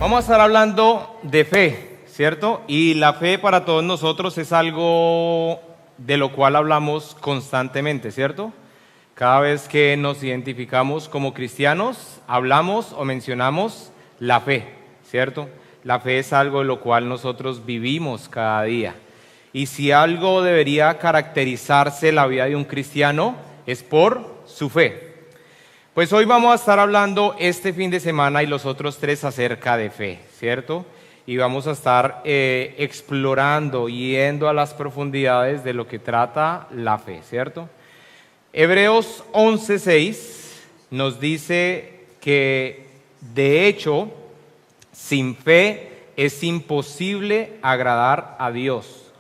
Vamos a estar hablando de fe, ¿cierto? Y la fe para todos nosotros es algo de lo cual hablamos constantemente, ¿cierto? Cada vez que nos identificamos como cristianos, hablamos o mencionamos la fe, ¿cierto? La fe es algo de lo cual nosotros vivimos cada día. Y si algo debería caracterizarse la vida de un cristiano, es por su fe. Pues hoy vamos a estar hablando este fin de semana y los otros 3 acerca de fe, ¿cierto? Y vamos a estar explorando, yendo a las profundidades de lo que trata la fe, ¿cierto? Hebreos 11:6 nos dice que, de hecho, sin fe es imposible agradar a Dios.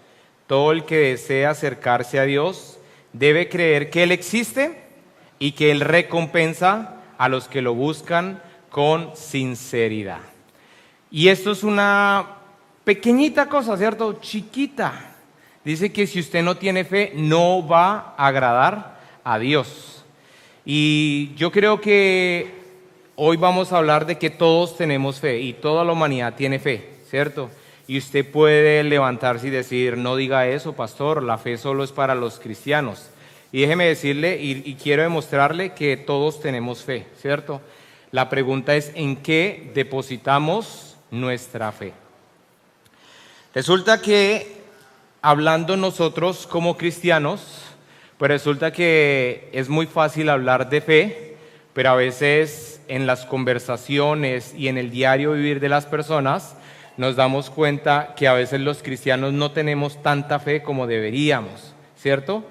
Todo el que desea acercarse a Dios debe creer que Él existe y que Él recompensa a los que lo buscan con sinceridad. Y esto es una pequeñita cosa, ¿cierto? Chiquita. Dice que si usted no tiene fe, no va a agradar a Dios. Y yo creo que hoy vamos a hablar de que todos tenemos fe y toda la humanidad tiene fe, ¿cierto? Y usted puede levantarse y decir, no diga eso, pastor, la fe solo es para los cristianos. Y déjeme decirle y quiero demostrarle que todos tenemos fe, ¿cierto? La pregunta es, ¿en qué depositamos nuestra fe? Resulta que, hablando nosotros como cristianos, pues resulta que es muy fácil hablar de fe, pero a veces en las conversaciones y en el diario vivir de las personas, nos damos cuenta que a veces los cristianos no tenemos tanta fe como deberíamos, ¿cierto?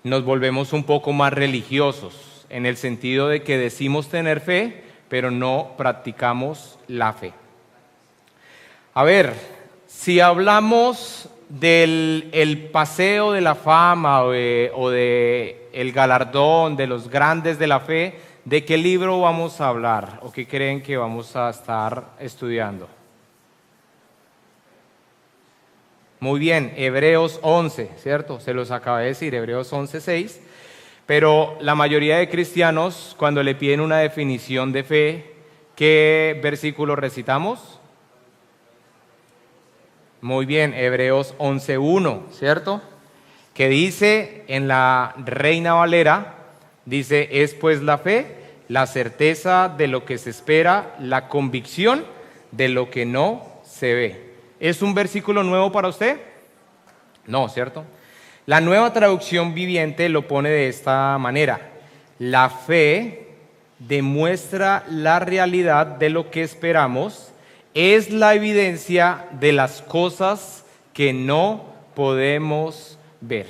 Nos volvemos un poco más religiosos, en el sentido de que decimos tener fe, pero no practicamos la fe. A ver, si hablamos del paseo de la fama o de el galardón de los grandes de la fe, ¿de qué libro vamos a hablar o qué creen que vamos a estar estudiando? Muy bien, Hebreos 11, ¿cierto? Se los acabé de decir, Hebreos 11:6. Pero la mayoría de cristianos, cuando le piden una definición de fe, ¿qué versículo recitamos? Muy bien, Hebreos 11:1, ¿cierto? Que dice en la Reina Valera, dice, es pues la fe, la certeza de lo que se espera, la convicción de lo que no se ve. ¿Es un versículo nuevo para usted? No, ¿cierto? La Nueva Traducción Viviente lo pone de esta manera. La fe demuestra la realidad de lo que esperamos, es la evidencia de las cosas que no podemos ver.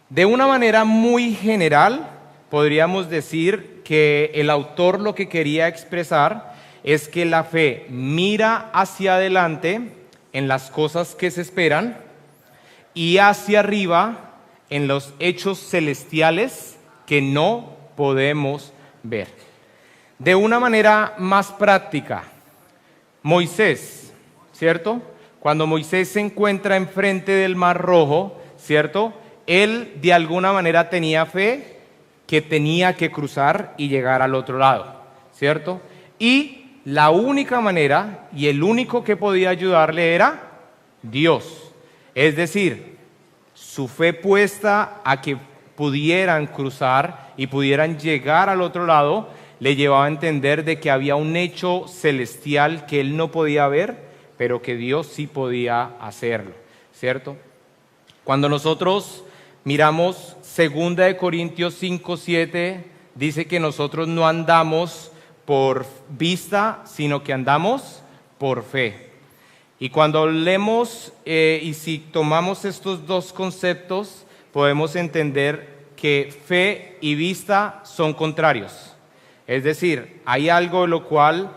De una manera muy general, podríamos decir que el autor lo que quería expresar es que la fe mira hacia adelante en las cosas que se esperan y hacia arriba en los hechos celestiales que no podemos ver. De una manera más práctica, Moisés, ¿cierto? Cuando Moisés se encuentra enfrente del Mar Rojo, ¿cierto? Él de alguna manera tenía fe que tenía que cruzar y llegar al otro lado, ¿cierto? Y la única manera y el único que podía ayudarle era Dios. Es decir, su fe puesta a que pudieran cruzar y pudieran llegar al otro lado, le llevaba a entender de que había un hecho celestial que él no podía ver, pero que Dios sí podía hacerlo, ¿cierto? Cuando nosotros miramos 2 Corintios 5:7, dice que nosotros no andamos por vista, sino que andamos por fe. Y cuando leemos y si tomamos estos dos conceptos, podemos entender que fe y vista son contrarios. Es decir, hay algo de lo cual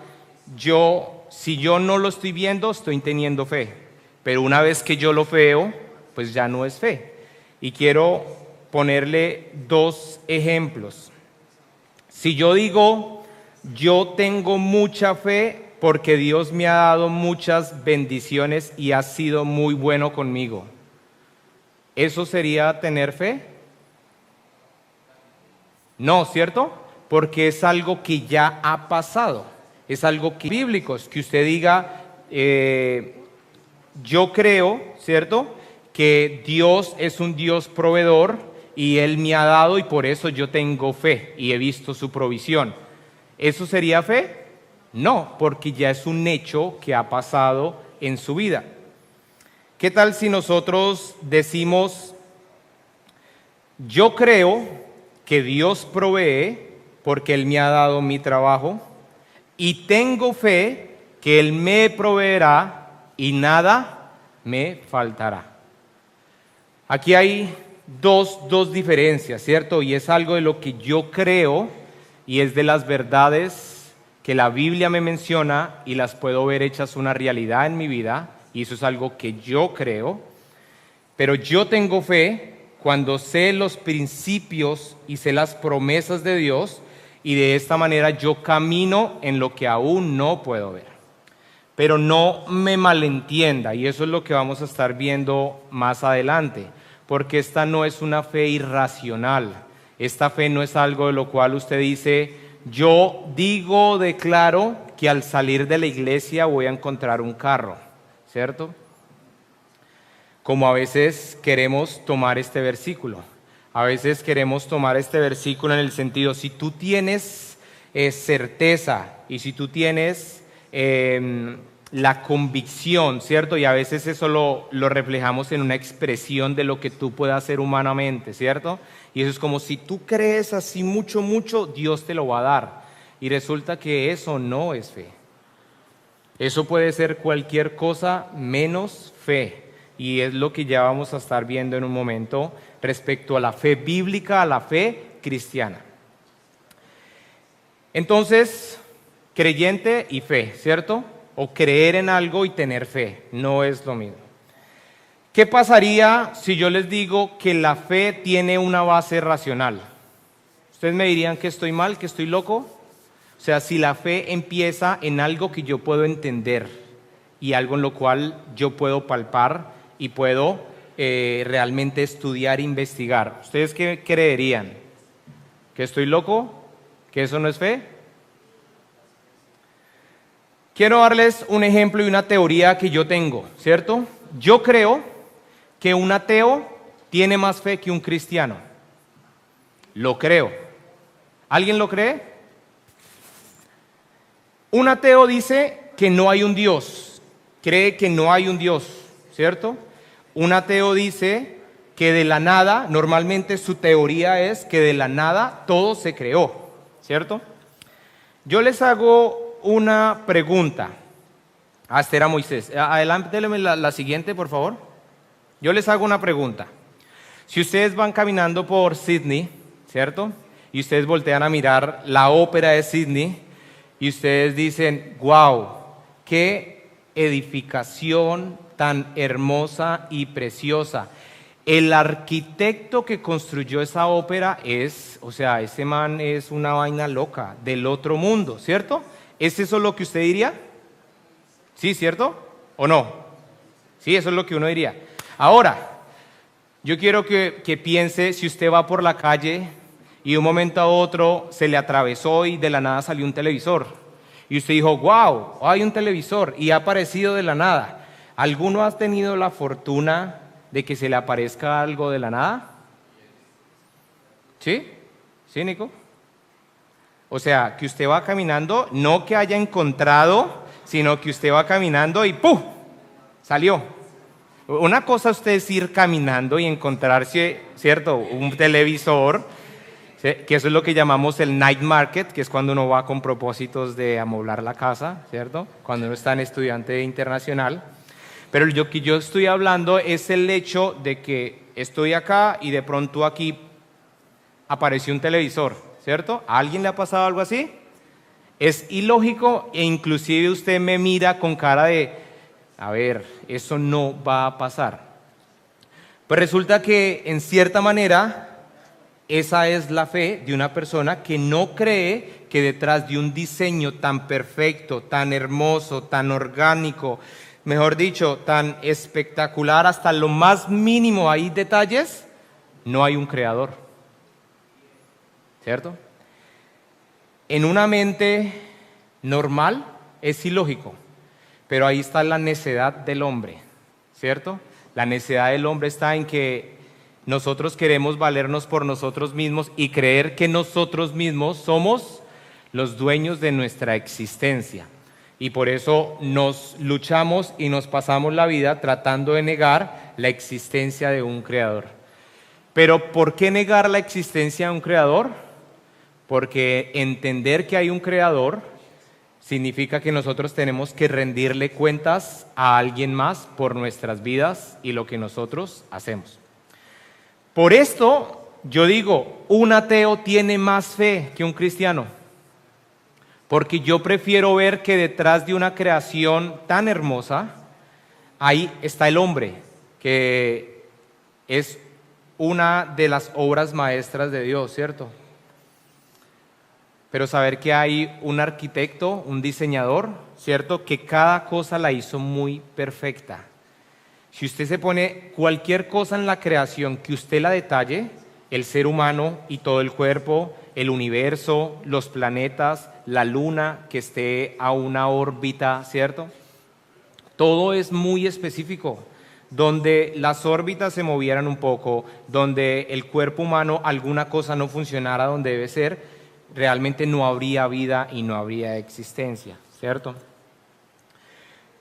si yo no lo estoy viendo, estoy teniendo fe. Pero una vez que yo lo veo, pues ya no es fe. Y quiero ponerle 2 ejemplos. Si yo digo, yo tengo mucha fe porque Dios me ha dado muchas bendiciones y ha sido muy bueno conmigo, ¿eso sería tener fe? No, ¿cierto? Porque es algo que ya ha pasado. es algo bíblico, es que usted diga, yo creo, ¿cierto?, que Dios es un Dios proveedor y Él me ha dado y por eso yo tengo fe y he visto su provisión. ¿Eso sería fe? No, porque ya es un hecho que ha pasado en su vida. ¿Qué tal si nosotros decimos, yo creo que Dios provee porque Él me ha dado mi trabajo y tengo fe que Él me proveerá y nada me faltará? Aquí hay dos diferencias, ¿cierto? Y es algo de lo que yo creo y es de las verdades que la Biblia me menciona y las puedo ver hechas una realidad en mi vida, y eso es algo que yo creo. Pero yo tengo fe cuando sé los principios y sé las promesas de Dios, y de esta manera yo camino en lo que aún no puedo ver. Pero no me malentienda, y eso es lo que vamos a estar viendo más adelante, porque esta no es una fe irracional. Esta fe no es algo de lo cual usted dice, yo digo, declaro que al salir de la iglesia voy a encontrar un carro, ¿cierto? Como a veces queremos tomar este versículo. A veces queremos tomar este versículo en el sentido, si tú tienes certeza y si tú tienes la convicción, ¿cierto? Y a veces eso lo reflejamos en una expresión de lo que tú puedas hacer humanamente, ¿cierto? Y eso es como si tú crees así mucho, mucho, Dios te lo va a dar. Y resulta que eso no es fe. Eso puede ser cualquier cosa menos fe. Y es lo que ya vamos a estar viendo en un momento respecto a la fe bíblica, a la fe cristiana. Entonces, creyente y fe, ¿cierto? O creer en algo y tener fe, no es lo mismo. ¿Qué pasaría si yo les digo que la fe tiene una base racional? ¿Ustedes me dirían que estoy mal, que estoy loco? O sea, si la fe empieza en algo que yo puedo entender y algo en lo cual yo puedo palpar y puedo realmente estudiar e investigar. ¿Ustedes qué creerían? ¿Que estoy loco? ¿Que eso no es fe? Quiero darles un ejemplo y una teoría que yo tengo, ¿cierto? Yo creo que un ateo tiene más fe que un cristiano. Lo creo. ¿Alguien lo cree? Un ateo dice que no hay un Dios, cree que no hay un Dios, ¿cierto? Un ateo dice que de la nada, normalmente su teoría es que de la nada todo se creó, ¿cierto? Yo les hago una pregunta. Esta era Moisés. Adelánteme la siguiente, por favor. Yo les hago una pregunta. Si ustedes van caminando por Sydney, ¿cierto? Y ustedes voltean a mirar la ópera de Sydney y ustedes dicen, wow, qué edificación tan hermosa y preciosa. El arquitecto que construyó esa ópera ese man es una vaina loca, del otro mundo, ¿cierto? ¿Es eso lo que usted diría? ¿Sí, cierto? ¿O no? Sí, eso es lo que uno diría. Ahora, yo quiero que piense si usted va por la calle y de un momento a otro se le atravesó y de la nada salió un televisor. Y usted dijo, wow, hay un televisor y ha aparecido de la nada. ¿Alguno ha tenido la fortuna de que se le aparezca algo de la nada? ¿Sí? ¿Sí, Nico? O sea, que usted va caminando, no que haya encontrado, sino que usted va caminando y ¡pum! Salió. Una cosa usted es ir caminando y encontrarse, ¿cierto?, un televisor, ¿sí?, que eso es lo que llamamos el night market, que es cuando uno va con propósitos de amoblar la casa, ¿cierto?, cuando uno está en estudiante internacional. Pero lo que yo estoy hablando es el hecho de que estoy acá y de pronto aquí apareció un televisor, ¿cierto? ¿A alguien le ha pasado algo así? Es ilógico e inclusive usted me mira con cara de, a ver, eso no va a pasar. Pues resulta que en cierta manera esa es la fe de una persona que no cree que detrás de un diseño tan perfecto, tan hermoso, tan orgánico, mejor dicho, tan espectacular, hasta lo más mínimo hay detalles, no hay un creador, ¿cierto? En una mente normal, es ilógico, pero ahí está la necedad del hombre, ¿cierto? La necedad del hombre está en que nosotros queremos valernos por nosotros mismos y creer que nosotros mismos somos los dueños de nuestra existencia. Y por eso nos luchamos y nos pasamos la vida tratando de negar la existencia de un creador. Pero ¿por qué negar la existencia de un creador? Porque entender que hay un creador significa que nosotros tenemos que rendirle cuentas a alguien más por nuestras vidas y lo que nosotros hacemos. Por esto yo digo, un ateo tiene más fe que un cristiano, porque yo prefiero ver que detrás de una creación tan hermosa, ahí está el hombre, que es una de las obras maestras de Dios, ¿cierto? Pero saber que hay un arquitecto, un diseñador, ¿cierto? Que cada cosa la hizo muy perfecta. Si usted se pone cualquier cosa en la creación que usted la detalle, el ser humano y todo el cuerpo, el universo, los planetas, la luna que esté a una órbita, ¿cierto? Todo es muy específico, donde las órbitas se movieran un poco, donde el cuerpo humano, alguna cosa no funcionara donde debe ser, realmente no habría vida y no habría existencia, ¿cierto?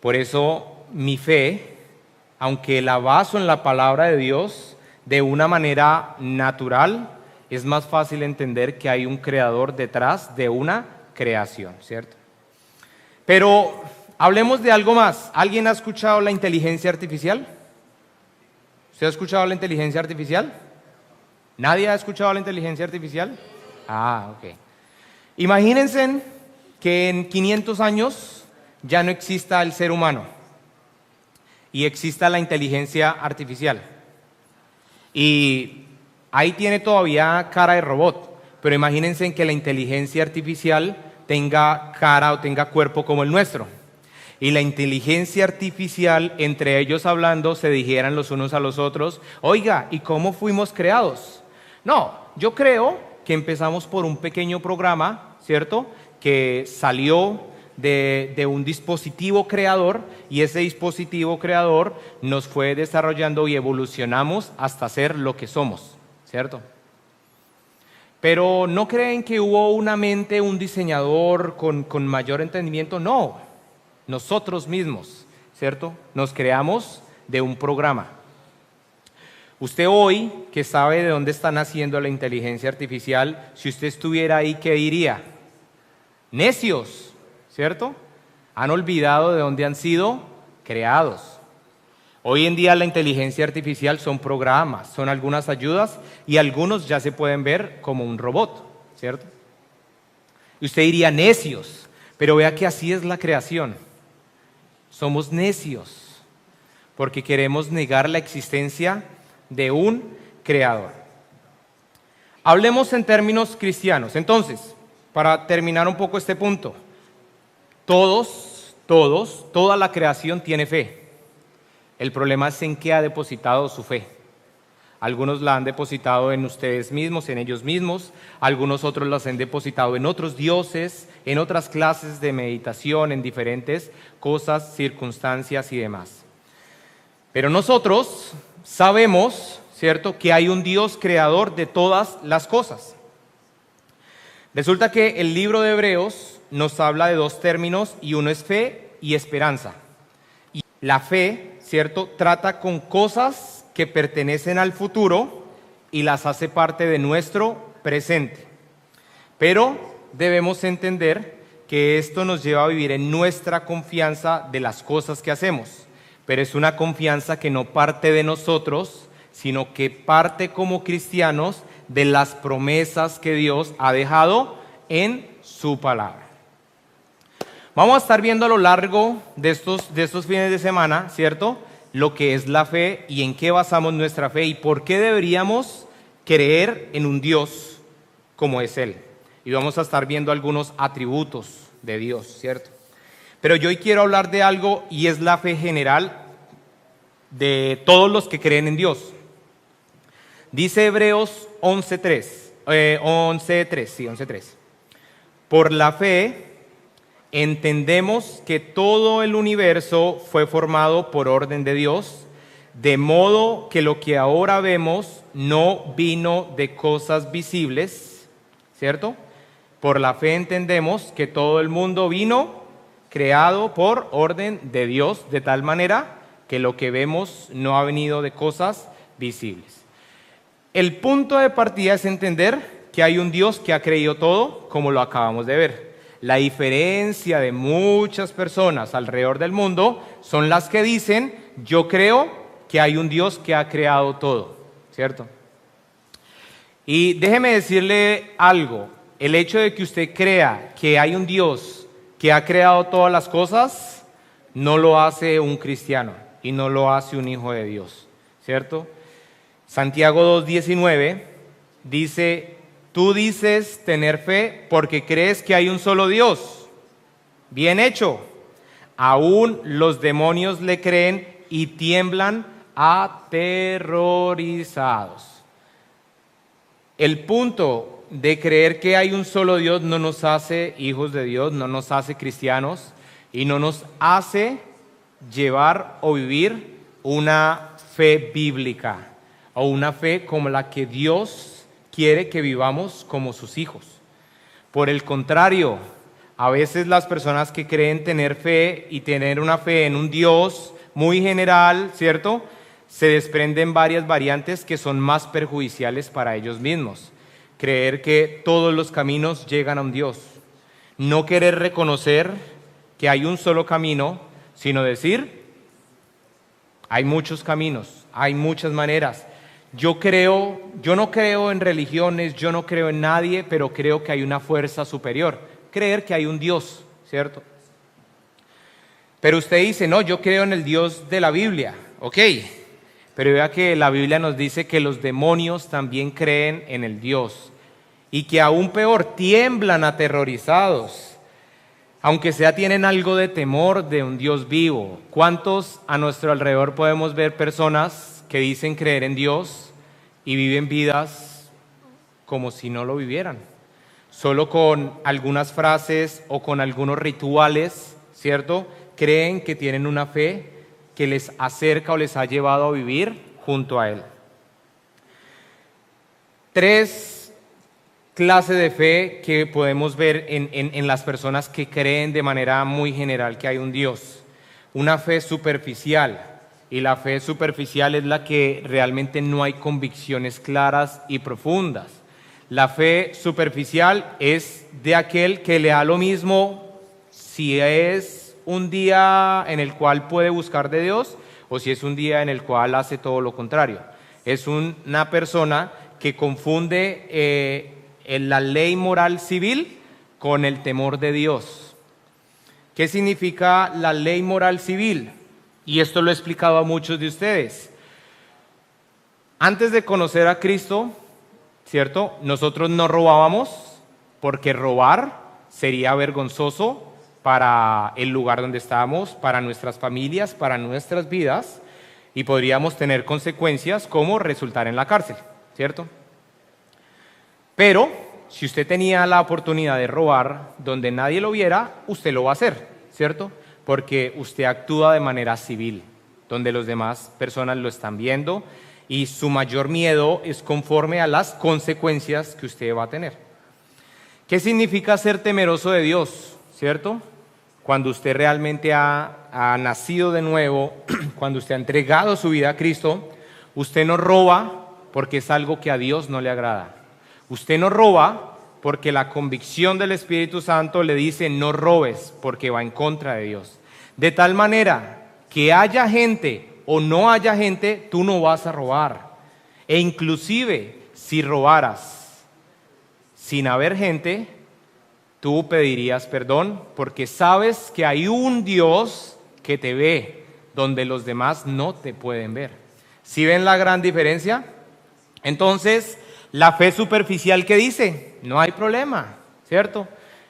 Por eso mi fe, aunque la baso en la palabra de Dios de una manera natural, es más fácil entender que hay un creador detrás de una creación, ¿cierto? Pero hablemos de algo más. ¿Alguien ha escuchado la inteligencia artificial? ¿Usted ha escuchado la inteligencia artificial? ¿Nadie ha escuchado la inteligencia artificial? Ah, ok. Imagínense que en 500 años ya no exista el ser humano y exista la inteligencia artificial. Y ahí tiene todavía cara de robot, pero imagínense que la inteligencia artificial tenga cara o tenga cuerpo como el nuestro. Y la inteligencia artificial, entre ellos hablando, se dijeran los unos a los otros, oiga, ¿y cómo fuimos creados? No, yo creo que empezamos por un pequeño programa, ¿cierto?, que salió de un dispositivo creador, y ese dispositivo creador nos fue desarrollando y evolucionamos hasta ser lo que somos, ¿cierto? Pero ¿no creen que hubo una mente, un diseñador con mayor entendimiento? No, nosotros mismos, ¿cierto? Nos creamos de un programa. Usted hoy, que sabe de dónde está naciendo la inteligencia artificial, si usted estuviera ahí, ¿qué diría? Necios, ¿cierto? Han olvidado de dónde han sido creados. Hoy en día la inteligencia artificial son programas, son algunas ayudas y algunos ya se pueden ver como un robot, ¿cierto? Y usted diría necios, pero vea que así es la creación. Somos necios porque queremos negar la existencia de un creador. Hablemos en términos cristianos. Entonces, para terminar un poco este punto, toda la creación tiene fe. El problema es en qué ha depositado su fe. Algunos la han depositado en ustedes mismos, en ellos mismos. Algunos otros las han depositado en otros dioses, en otras clases de meditación, en diferentes cosas, circunstancias y demás. Pero nosotros sabemos, ¿cierto?, que hay un Dios creador de todas las cosas. Resulta que el libro de Hebreos nos habla de dos términos y uno es fe y esperanza. Y la fe, ¿cierto?, trata con cosas que pertenecen al futuro y las hace parte de nuestro presente. Pero debemos entender que esto nos lleva a vivir en nuestra confianza de las cosas que hacemos. Pero es una confianza que no parte de nosotros, sino que parte como cristianos de las promesas que Dios ha dejado en su palabra. Vamos a estar viendo a lo largo de estos fines de semana, ¿cierto?, lo que es la fe y en qué basamos nuestra fe y por qué deberíamos creer en un Dios como es Él. Y vamos a estar viendo algunos atributos de Dios, ¿cierto? Pero yo hoy quiero hablar de algo y es la fe general de todos los que creen en Dios. Dice Hebreos 11:3. Por la fe entendemos que todo el universo fue formado por orden de Dios, de modo que lo que ahora vemos no vino de cosas visibles, ¿cierto? Por la fe entendemos que todo el mundo vino creado por orden de Dios, de tal manera que lo que vemos no ha venido de cosas visibles. El punto de partida es entender que hay un Dios que ha creado todo, como lo acabamos de ver. La diferencia de muchas personas alrededor del mundo son las que dicen, yo creo que hay un Dios que ha creado todo, ¿cierto? Y déjeme decirle algo, el hecho de que usted crea que hay un Dios que ha creado todas las cosas, no lo hace un cristiano y no lo hace un hijo de Dios, ¿cierto? Santiago 2:19 dice, tú dices tener fe porque crees que hay un solo Dios. Bien hecho. Aún los demonios le creen y tiemblan aterrorizados. El punto de creer que hay un solo Dios no nos hace hijos de Dios, no nos hace cristianos y no nos hace llevar o vivir una fe bíblica o una fe como la que Dios quiere que vivamos como sus hijos. Por el contrario, a veces las personas que creen tener fe y tener una fe en un Dios muy general, ¿cierto?, se desprenden varias variantes que son más perjudiciales para ellos mismos. Creer que todos los caminos llegan a un Dios. No querer reconocer que hay un solo camino, sino decir, hay muchos caminos, hay muchas maneras. Yo no creo en religiones, yo no creo en nadie, pero creo que hay una fuerza superior. Creer que hay un Dios, ¿cierto? Pero usted dice, no, yo creo en el Dios de la Biblia, ok. Pero vea que la Biblia nos dice que los demonios también creen en el Dios y que aún peor, tiemblan aterrorizados. Aunque sea tienen algo de temor de un Dios vivo. ¿Cuántos a nuestro alrededor podemos ver personas que dicen creer en Dios y viven vidas como si no lo vivieran? Solo con algunas frases o con algunos rituales, ¿cierto?, creen que tienen una fe que les acerca o les ha llevado a vivir junto a Él. 3 clases de fe que podemos ver en las personas que creen de manera muy general que hay un Dios. Una fe superficial. Y la fe superficial es la que realmente no hay convicciones claras y profundas. La fe superficial es de aquel que le da lo mismo si es un día en el cual puede buscar de Dios o si es un día en el cual hace todo lo contrario. Es una persona que confunde la ley moral civil con el temor de Dios. ¿Qué significa la ley moral civil? Y esto lo he explicado a muchos de ustedes. Antes de conocer a Cristo, ¿cierto?, nosotros no robábamos porque robar sería vergonzoso para el lugar donde estábamos, para nuestras familias, para nuestras vidas, y podríamos tener consecuencias como resultar en la cárcel, ¿cierto? Pero si usted tenía la oportunidad de robar donde nadie lo viera, usted lo va a hacer, ¿cierto? Porque usted actúa de manera civil, donde las demás personas lo están viendo y su mayor miedo es conforme a las consecuencias que usted va a tener. ¿Qué significa ser temeroso de Dios? ¿Cierto? Cuando usted realmente ha nacido de nuevo, cuando usted ha entregado su vida a Cristo, usted no roba porque es algo que a Dios no le agrada. Usted no roba porque la convicción del Espíritu Santo le dice no robes porque va en contra de Dios. De tal manera que haya gente o no haya gente, tú no vas a robar. E inclusive si robaras sin haber gente, tú pedirías perdón porque sabes que hay un Dios que te ve donde los demás no te pueden ver. ¿Sí ven la gran diferencia? Entonces, la fe superficial, ¿qué dice? No hay problema, ¿cierto?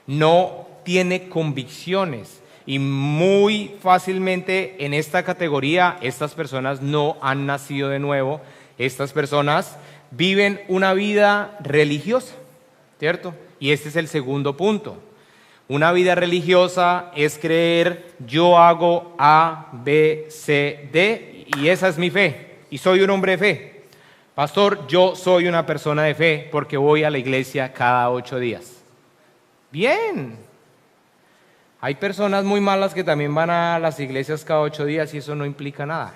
No tiene convicciones y muy fácilmente en esta categoría estas personas no han nacido de nuevo, estas personas viven una vida religiosa, ¿cierto? Y este es el segundo punto. Una vida religiosa es creer, yo hago A, B, C, D, y esa es mi fe, y soy un hombre de fe. Pastor, yo soy una persona de fe porque voy a la iglesia cada 8 días. Bien. Hay personas muy malas que también van a las iglesias cada 8 días y eso no implica nada.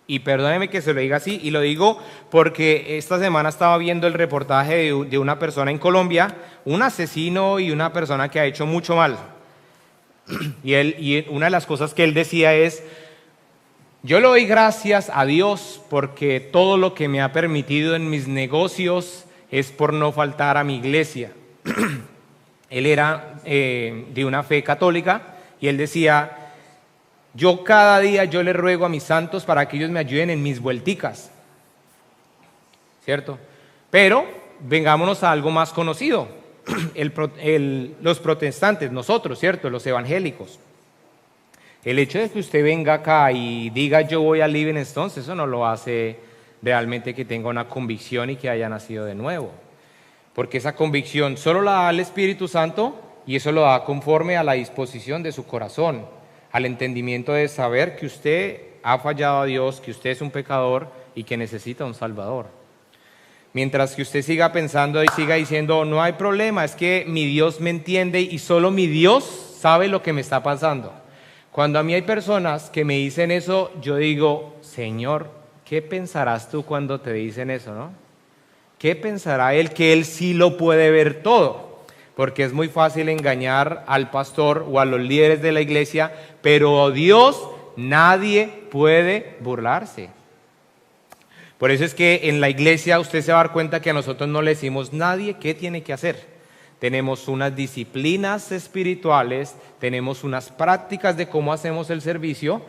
Y perdóneme que se lo diga así, y lo digo porque esta semana estaba viendo el reportaje de una persona en Colombia, un asesino y una persona que ha hecho mucho mal. Y una de las cosas que él decía es, yo le doy gracias a Dios porque todo lo que me ha permitido en mis negocios es por no faltar a mi iglesia. Él era de una fe católica y él decía, yo cada día yo le ruego a mis santos para que ellos me ayuden en mis vuelticas, ¿cierto? Pero vengámonos a algo más conocido, los protestantes, nosotros, ¿cierto? Los evangélicos. El hecho de que usted venga acá y diga yo voy a Living Stones, eso no lo hace realmente que tenga una convicción y que haya nacido de nuevo. Porque esa convicción solo la da el Espíritu Santo y eso lo da conforme a la disposición de su corazón, al entendimiento de saber que usted ha fallado a Dios, que usted es un pecador y que necesita un Salvador. Mientras que usted siga pensando y siga diciendo, no hay problema, es que mi Dios me entiende y solo mi Dios sabe lo que me está pasando. Cuando a mí hay personas que me dicen eso, yo digo, Señor, ¿qué pensarás tú cuando te dicen eso, no? ¿Qué pensará él que él sí lo puede ver todo? Porque es muy fácil engañar al pastor o a los líderes de la iglesia, pero Dios nadie puede burlarse. Por eso es que en la iglesia usted se va a dar cuenta que a nosotros no le decimos nadie qué tiene que hacer. Tenemos unas disciplinas espirituales, tenemos unas prácticas de cómo hacemos el servicio,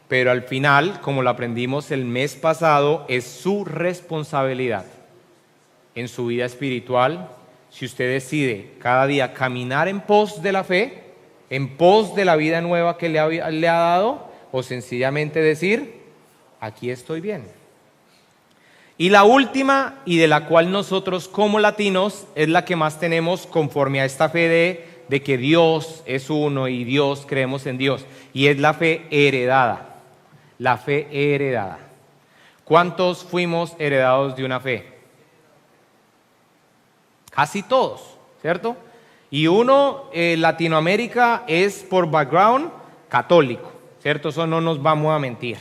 pero al final, como lo aprendimos el mes pasado, es su responsabilidad en su vida espiritual. Si usted decide cada día caminar en pos de la fe, en pos de la vida nueva que le ha dado, o sencillamente decir, aquí estoy bien. Y la última, y de la cual nosotros como latinos es la que más tenemos conforme a esta fe de que Dios es uno y Dios, creemos en Dios, y es la fe heredada. La fe heredada. ¿Cuántos fuimos heredados de una fe? Casi todos, ¿cierto? Y uno, Latinoamérica, es por background católico, ¿cierto? Eso no nos vamos a mentir.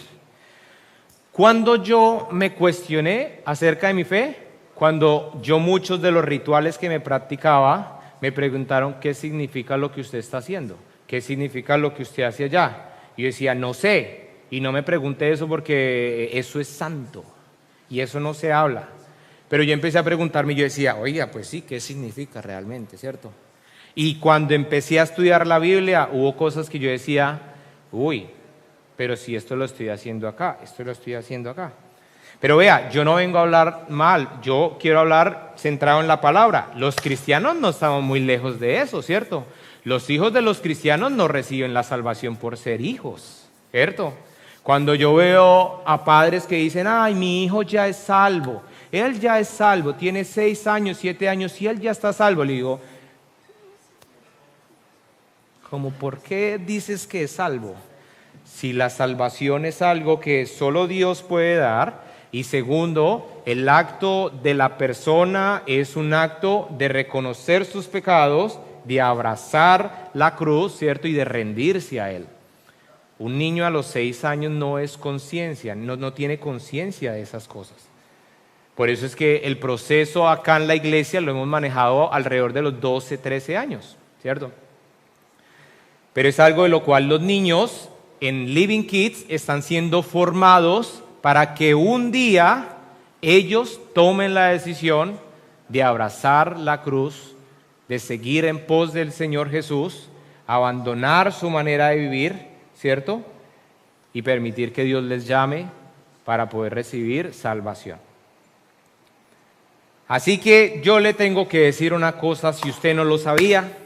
Cuando yo me cuestioné acerca de mi fe, cuando yo muchos de los rituales que me practicaba, me preguntaron qué significa lo que usted está haciendo, qué significa lo que usted hace allá. Y yo decía, no sé, y no me pregunte eso porque eso es santo y eso no se habla. Pero yo empecé a preguntarme y yo decía, oiga, pues sí, ¿qué significa realmente, cierto? Y cuando empecé a estudiar la Biblia, hubo cosas que yo decía, uy, pero si esto lo estoy haciendo acá, esto lo estoy haciendo acá. Pero vea, yo no vengo a hablar mal, yo quiero hablar centrado en la palabra. Los cristianos no estamos muy lejos de eso, ¿cierto? Los hijos de los cristianos no reciben la salvación por ser hijos, ¿cierto? Cuando yo veo a padres que dicen, ay, mi hijo ya es salvo, él ya es salvo, tiene 6 años, 7 años y él ya está salvo, le digo, ¿cómo por qué dices que es salvo? Si la salvación es algo que solo Dios puede dar, y segundo, el acto de la persona es un acto de reconocer sus pecados, de abrazar la cruz, ¿cierto? Y de rendirse a Él. Un niño a los 6 años no es conciencia, no tiene conciencia de esas cosas. Por eso es que el proceso acá en la iglesia lo hemos manejado alrededor de los 12, 13 años, ¿cierto? Pero es algo de lo cual los niños en Living Kids están siendo formados para que un día ellos tomen la decisión de abrazar la cruz, de seguir en pos del Señor Jesús, abandonar su manera de vivir, ¿cierto? Y permitir que Dios les llame para poder recibir salvación. Así que yo le tengo que decir una cosa, si usted no lo sabía,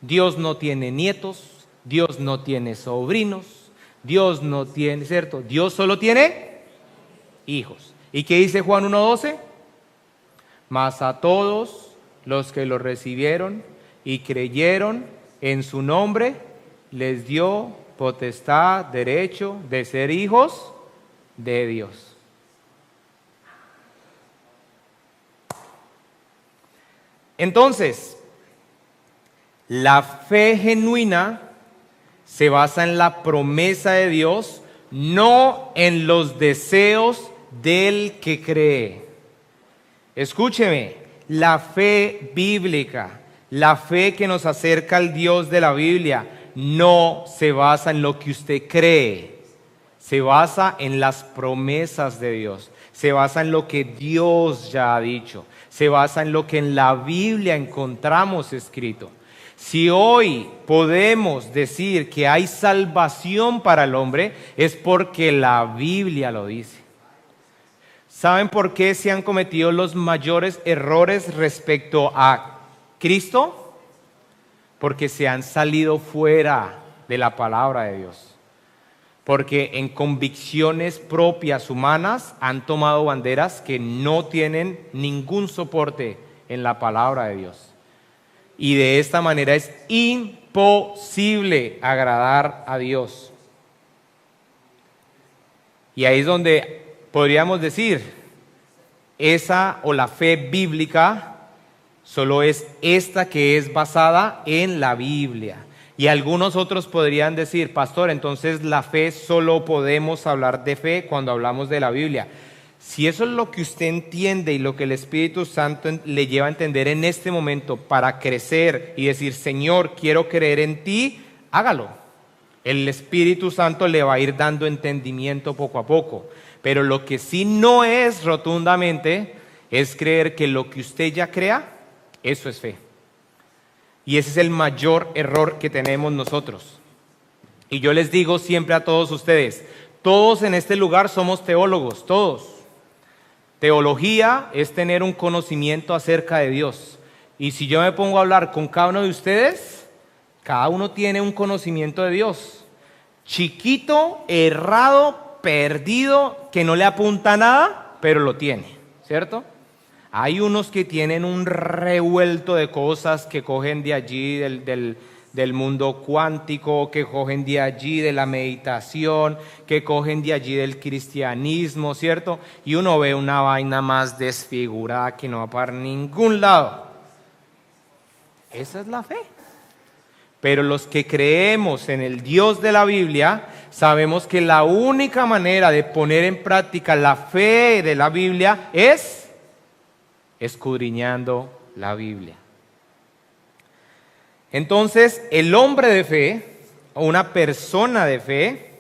Dios no tiene nietos, Dios no tiene sobrinos, Dios no tiene, ¿cierto? Dios solo tiene hijos. ¿Y qué dice Juan 1:12? Mas a todos los que lo recibieron, y creyeron en su nombre, les dio potestad, derecho de ser hijos de Dios. Entonces, la fe genuina se basa en la promesa de Dios, no en los deseos del que cree. Escúcheme, la fe bíblica, la fe que nos acerca al Dios de la Biblia, no se basa en lo que usted cree, se basa en las promesas de Dios, se basa en lo que Dios ya ha dicho, se basa en lo que en la Biblia encontramos escrito. Si hoy podemos decir que hay salvación para el hombre, es porque la Biblia lo dice. ¿Saben por qué se han cometido los mayores errores respecto a Cristo? Porque se han salido fuera de la palabra de Dios. Porque en convicciones propias humanas han tomado banderas que no tienen ningún soporte en la palabra de Dios. Y de esta manera es imposible agradar a Dios. Y ahí es donde podríamos decir, esa o la fe bíblica solo es esta que es basada en la Biblia. Y algunos otros podrían decir, pastor, entonces la fe solo podemos hablar de fe cuando hablamos de la Biblia. Si eso es lo que usted entiende y lo que el Espíritu Santo le lleva a entender en este momento para crecer y decir, Señor, quiero creer en ti, hágalo. El Espíritu Santo le va a ir dando entendimiento poco a poco. Pero lo que sí no es rotundamente es creer que lo que usted ya crea, eso es fe. Y ese es el mayor error que tenemos nosotros. Y yo les digo siempre a todos ustedes, todos en este lugar somos teólogos, todos. Teología es tener un conocimiento acerca de Dios. Y si yo me pongo a hablar con cada uno de ustedes, cada uno tiene un conocimiento de Dios. Chiquito, errado, perdido, que no le apunta a nada, pero lo tiene, ¿cierto? Hay unos que tienen un revuelto de cosas que cogen de allí, del mundo cuántico, que cogen de allí de la meditación, que cogen de allí del cristianismo, ¿cierto? Y uno ve una vaina más desfigurada que no va para ningún lado. Esa es la fe. Pero los que creemos en el Dios de la Biblia, sabemos que la única manera de poner en práctica la fe de la Biblia es escudriñando la Biblia. Entonces, el hombre de fe, o una persona de fe,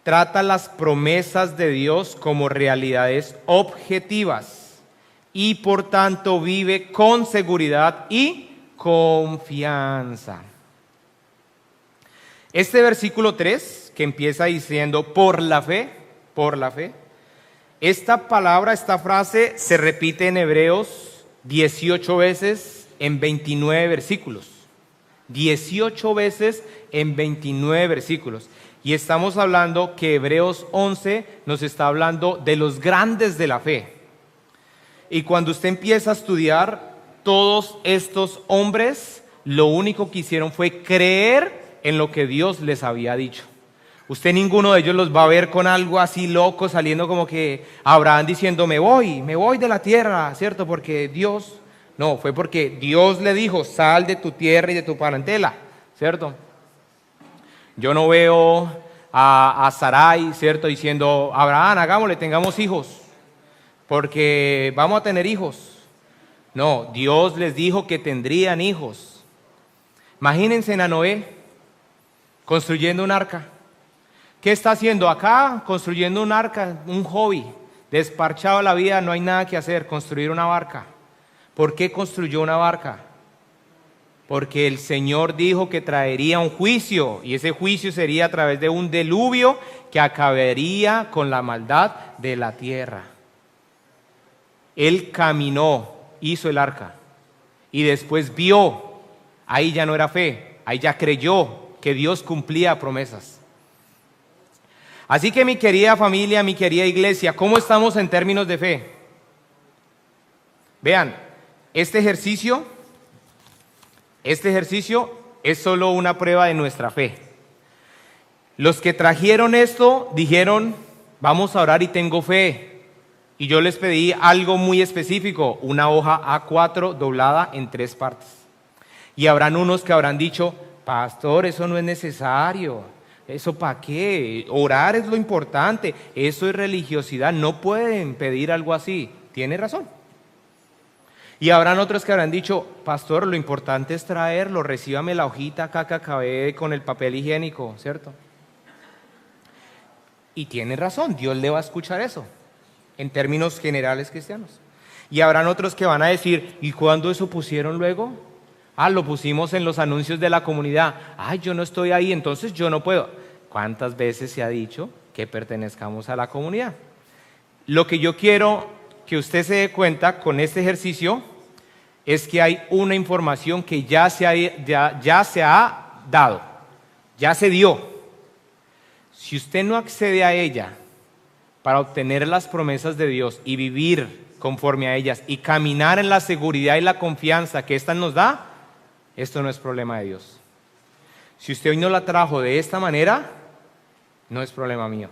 trata las promesas de Dios como realidades objetivas y por tanto vive con seguridad y confianza. Este versículo 3, que empieza diciendo por la fe, esta palabra, esta frase se repite en Hebreos 18 veces en 29 versículos. 18 veces en 29 versículos. Y estamos hablando que Hebreos 11 nos está hablando de los grandes de la fe. Y cuando usted empieza a estudiar, todos estos hombres lo único que hicieron fue creer en lo que Dios les había dicho. Usted ninguno de ellos los va a ver con algo así loco, saliendo como que Abraham diciendo, me voy de la tierra, ¿cierto? Porque Dios... No, fue porque Dios le dijo, sal de tu tierra y de tu parentela, ¿cierto? Yo no veo a Sarai, ¿cierto? Diciendo, Abraham, hagámosle, tengamos hijos, porque vamos a tener hijos. No, Dios les dijo que tendrían hijos. Imagínense a Noé construyendo un arca. ¿Qué está haciendo acá? Construyendo un arca, un hobby, desparchado la vida, no hay nada que hacer, construir una barca. ¿Por qué construyó una barca? Porque el Señor dijo que traería un juicio, y ese juicio sería a través de un diluvio que acabaría con la maldad de la tierra. Él caminó, hizo el arca, y después vio, ahí ya no era fe, ahí ya creyó que Dios cumplía promesas. Así que mi querida familia, mi querida iglesia, ¿cómo estamos en términos de fe? Vean, este ejercicio Este ejercicio es solo una prueba de nuestra fe. Los que trajeron esto dijeron, vamos a orar y tengo fe. Y yo les pedí algo muy específico, una hoja A4 doblada en 3 partes. Y habrán unos que habrán dicho, pastor, eso no es necesario. ¿Eso para qué? Orar es lo importante. Eso es religiosidad. No pueden pedir algo así. Tiene razón. Y habrán otros que habrán dicho, pastor, lo importante es traerlo. Recíbame la hojita acá que acabé con el papel higiénico, ¿cierto? Y tiene razón. Dios le va a escuchar eso. En términos generales cristianos. Y habrán otros que van a decir, ¿y cuándo eso pusieron luego? Lo pusimos en los anuncios de la comunidad. Yo no estoy ahí, entonces yo no puedo. ¿Cuántas veces se ha dicho que pertenezcamos a la comunidad? Lo que yo quiero que usted se dé cuenta con este ejercicio es que hay una información que ya se ha dado, ya se dio. Si usted no accede a ella para obtener las promesas de Dios y vivir conforme a ellas y caminar en la seguridad y la confianza que ésta nos da, esto no es problema de Dios. Si usted hoy no la trajo de esta manera, no es problema mío.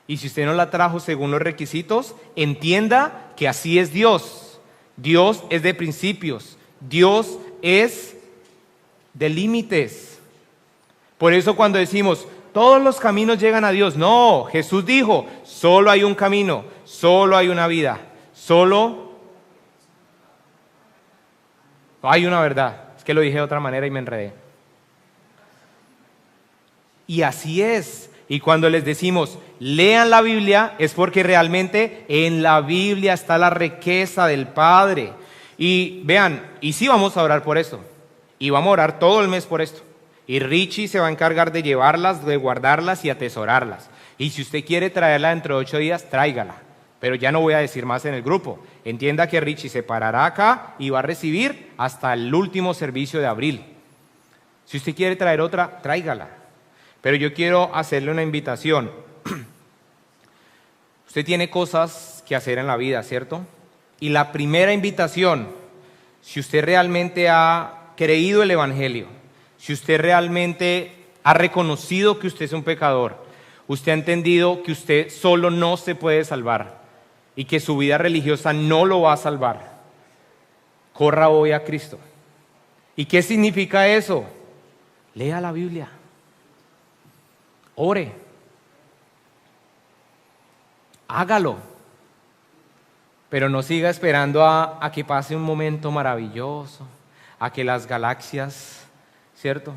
Y si usted no la trajo según los requisitos, entienda que así es Dios. Dios es de principios. Dios es de límites. Por eso cuando decimos, todos los caminos llegan a Dios. No, Jesús dijo, solo hay un camino, solo hay una vida, solo hay una verdad. Es que lo dije de otra manera y me enredé. Y así es. Y cuando les decimos, lean la Biblia, es porque realmente en la Biblia está la riqueza del Padre. Y vean, y sí vamos a orar por esto. Y vamos a orar todo el mes por esto. Y Richie se va a encargar de llevarlas, de guardarlas y atesorarlas. Y si usted quiere traerla dentro de 8 días, tráigala. Pero ya no voy a decir más en el grupo. Entienda que Richie se parará acá y va a recibir hasta el último servicio de abril. Si usted quiere traer otra, tráigala. Pero yo quiero hacerle una invitación. Usted tiene cosas que hacer en la vida, ¿cierto? Y la primera invitación, si usted realmente ha creído el Evangelio, si usted realmente ha reconocido que usted es un pecador, usted ha entendido que usted solo no se puede salvar y que su vida religiosa no lo va a salvar, corra hoy a Cristo. ¿Y qué significa eso? Lea la Biblia. Ore. Hágalo. Pero no siga esperando a que pase un momento maravilloso, a que las galaxias, ¿cierto?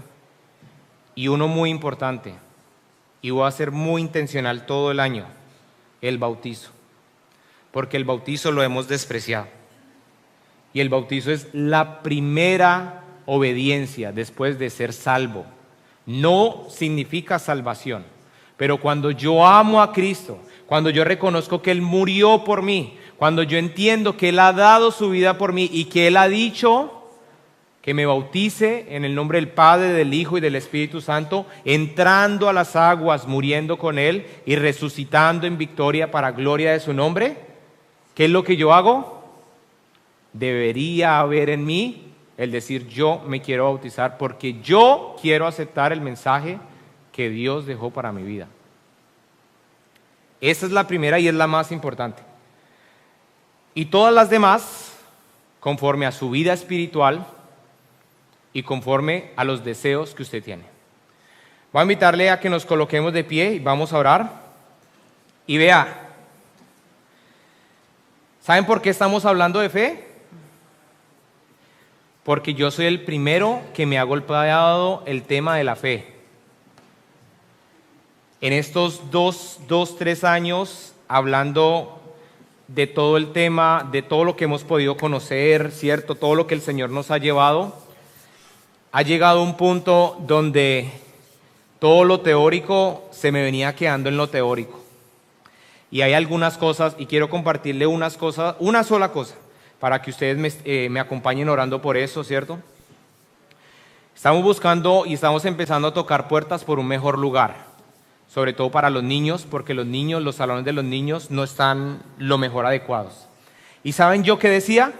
Y uno muy importante, y voy a ser muy intencional todo el año, el bautizo. Porque el bautizo lo hemos despreciado. Y el bautizo es la primera obediencia después de ser salvo. No significa salvación, pero cuando yo amo a Cristo, cuando yo reconozco que Él murió por mí, cuando yo entiendo que Él ha dado su vida por mí y que Él ha dicho que me bautice en el nombre del Padre, del Hijo y del Espíritu Santo, entrando a las aguas, muriendo con Él y resucitando en victoria para gloria de su nombre, ¿qué es lo que yo hago? Debería haber en mí el decir, yo me quiero bautizar porque yo quiero aceptar el mensaje que Dios dejó para mi vida. Esa es la primera y es la más importante. Y todas las demás, conforme a su vida espiritual y conforme a los deseos que usted tiene. Voy a invitarle a que nos coloquemos de pie y vamos a orar. Y vea, ¿saben por qué estamos hablando de fe? Porque yo soy el primero que me ha golpeado el tema de la fe. En estos 3 años, hablando de todo el tema, de todo lo que hemos podido conocer, ¿cierto? Todo lo que el Señor nos ha llevado, ha llegado un punto donde todo lo teórico se me venía quedando en lo teórico. Y hay algunas cosas, y quiero compartirle una sola cosa, para que ustedes me acompañen orando por eso, ¿cierto? Estamos buscando y estamos empezando a tocar puertas por un mejor lugar, sobre todo para los niños, porque los salones de los niños no están lo mejor adecuados. ¿Y saben yo qué decía?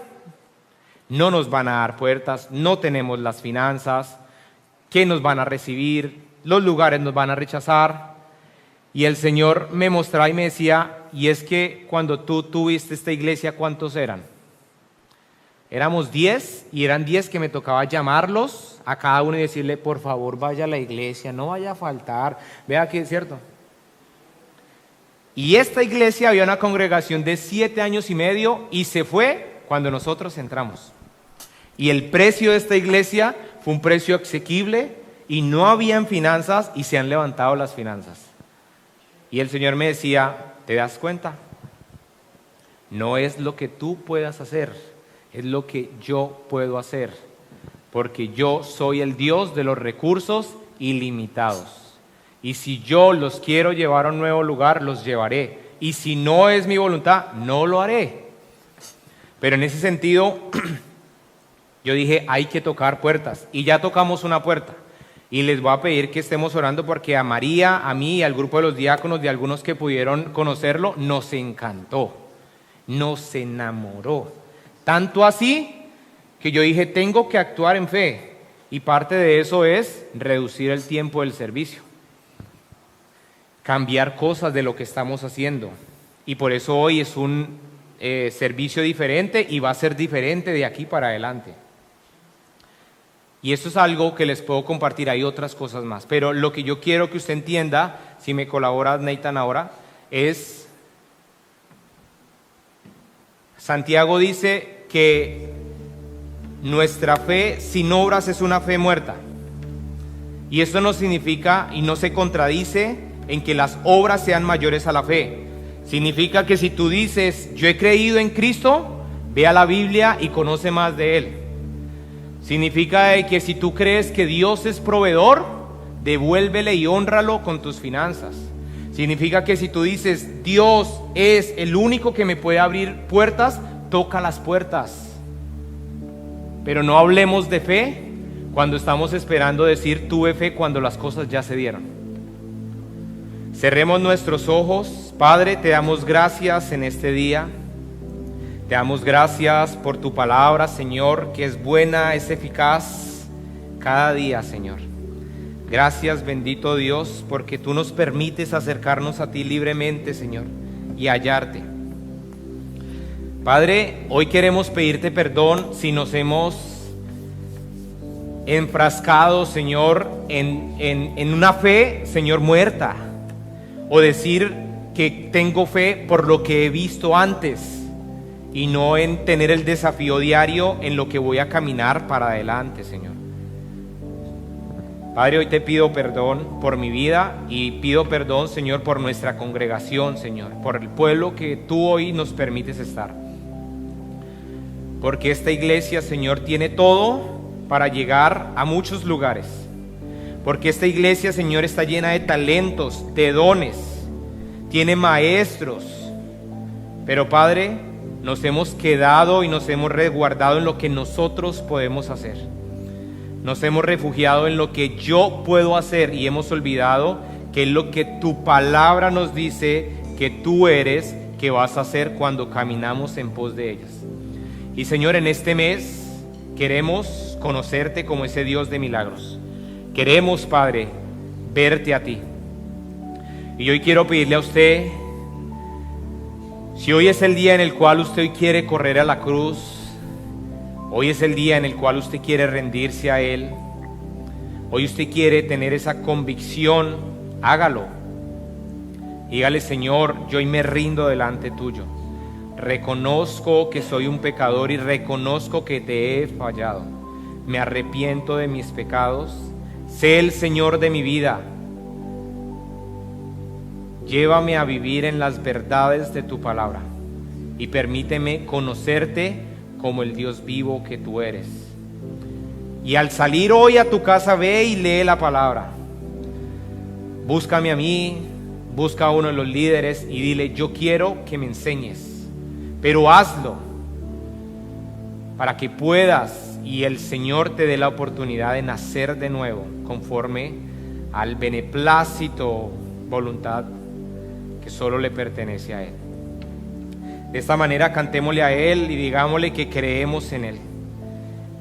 no nos van a dar puertas, no tenemos las finanzas, ¿qué nos van a recibir? Los lugares nos van a rechazar. Y el Señor me mostraba y me decía, y es que cuando tú tuviste esta iglesia, ¿cuántos eran? Éramos 10 y eran 10 que me tocaba llamarlos a cada uno y decirle, por favor vaya a la iglesia, no vaya a faltar. Vea que es cierto. Y esta iglesia había una congregación de 7 años y medio y se fue cuando nosotros entramos. Y el precio de esta iglesia fue un precio asequible y no habían finanzas y se han levantado las finanzas. Y el Señor me decía, ¿te das cuenta? No es lo que tú puedas hacer, es lo que yo puedo hacer, porque yo soy el Dios de los recursos ilimitados. Y si yo los quiero llevar a un nuevo lugar, los llevaré. Y si no es mi voluntad, no lo haré. Pero en ese sentido, yo dije, hay que tocar puertas. Y ya tocamos una puerta. Y les voy a pedir que estemos orando porque a María, a mí y al grupo de los diáconos, de algunos que pudieron conocerlo, nos encantó, nos enamoró. Tanto así que yo dije, tengo que actuar en fe. Y parte de eso es reducir el tiempo del servicio. Cambiar cosas de lo que estamos haciendo. Y por eso hoy es un servicio diferente y va a ser diferente de aquí para adelante. Y esto es algo que les puedo compartir, hay otras cosas más. Pero lo que yo quiero que usted entienda, si me colabora Nathan ahora, es... Santiago dice que nuestra fe sin obras es una fe muerta. Y esto no significa y no se contradice en que las obras sean mayores a la fe. Significa que si tú dices, yo he creído en Cristo, ve a la Biblia y conoce más de Él. Significa que si tú crees que Dios es proveedor, devuélvele y hónralo con tus finanzas. Significa que si tú dices, Dios es el único que me puede abrir puertas, toca las puertas. Pero no hablemos de fe cuando estamos esperando decir tuve fe cuando las cosas ya se dieron. Cerremos nuestros ojos. Padre, te damos gracias en este día. Te damos gracias por tu palabra, Señor, que es buena, es eficaz cada día, Señor. Gracias, bendito Dios, porque tú nos permites acercarnos a ti libremente, Señor, y hallarte. Padre, hoy queremos pedirte perdón si nos hemos enfrascado, Señor, en una fe, Señor, muerta. O decir que tengo fe por lo que he visto antes y no en tener el desafío diario en lo que voy a caminar para adelante, Señor. Padre, hoy te pido perdón por mi vida y pido perdón, Señor, por nuestra congregación, Señor, por el pueblo que tú hoy nos permites estar. Porque esta iglesia, Señor, tiene todo para llegar a muchos lugares. Porque esta iglesia, Señor, está llena de talentos, de dones, tiene maestros. Pero, Padre, nos hemos quedado y nos hemos resguardado en lo que nosotros podemos hacer. Nos hemos refugiado en lo que yo puedo hacer y hemos olvidado que es lo que tu palabra nos dice que tú eres, que vas a hacer cuando caminamos en pos de ellas. Y Señor, en este mes queremos conocerte como ese Dios de milagros. Queremos, Padre, verte a ti. Y hoy quiero pedirle a usted, si hoy es el día en el cual usted quiere correr a la cruz, hoy es el día en el cual usted quiere rendirse a Él, hoy usted quiere tener esa convicción, hágalo. Dígale, Señor, yo hoy me rindo delante tuyo. Reconozco que soy un pecador y reconozco que te he fallado. Me arrepiento de mis pecados. Sé el Señor de mi vida. Llévame a vivir en las verdades de tu palabra y permíteme conocerte como el Dios vivo que tú eres. Y al salir hoy a tu casa, ve y lee la palabra. Búscame a mí, busca a uno de los líderes y dile, yo quiero que me enseñes, pero hazlo para que puedas y el Señor te dé la oportunidad de nacer de nuevo conforme al beneplácito, voluntad que solo le pertenece a Él. De esta manera cantémosle a Él y digámosle que creemos en Él.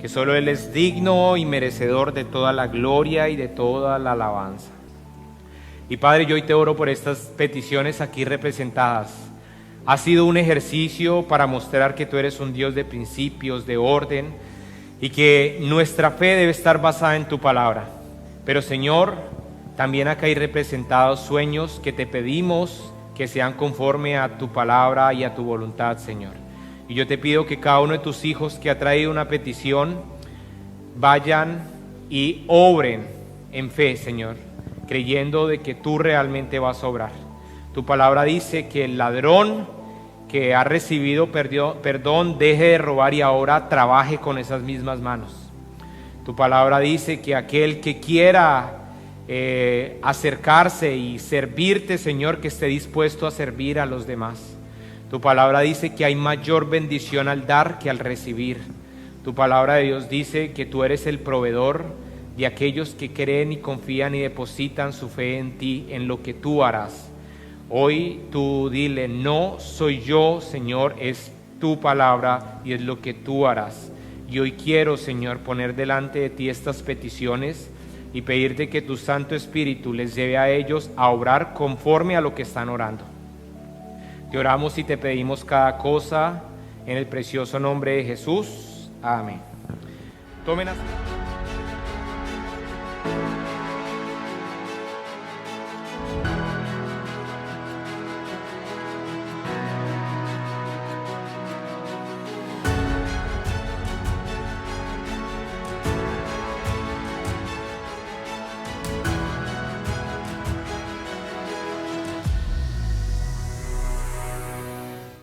que solo Él es digno y merecedor de toda la gloria y de toda la alabanza. Y Padre, yo hoy te oro por estas peticiones aquí representadas. Ha sido un ejercicio para mostrar que tú eres un Dios de principios, de orden, y que nuestra fe debe estar basada en tu palabra. Pero Señor, también acá hay representados sueños que te pedimos que sean conforme a tu palabra y a tu voluntad, Señor. Y yo te pido que cada uno de tus hijos que ha traído una petición vayan y obren en fe, Señor, creyendo de que tú realmente vas a obrar. Tu palabra dice que el ladrón que ha recibido perdón deje de robar y ahora trabaje con esas mismas manos. Tu palabra dice que aquel que quiera acercarse y servirte, Señor, que esté dispuesto a servir a los demás. Tu palabra dice que hay mayor bendición al dar que al recibir. Tu palabra de Dios dice que tú eres el proveedor de aquellos que creen y confían y depositan su fe en ti, en lo que tú harás. Hoy tú dile: no soy yo, Señor, es tu palabra y es lo que tú harás. Y hoy quiero, Señor, poner delante de ti estas peticiones y pedirte que tu Santo Espíritu les lleve a ellos a obrar conforme a lo que están orando. Te oramos y te pedimos cada cosa en el precioso nombre de Jesús. Amén. Tomen asiento.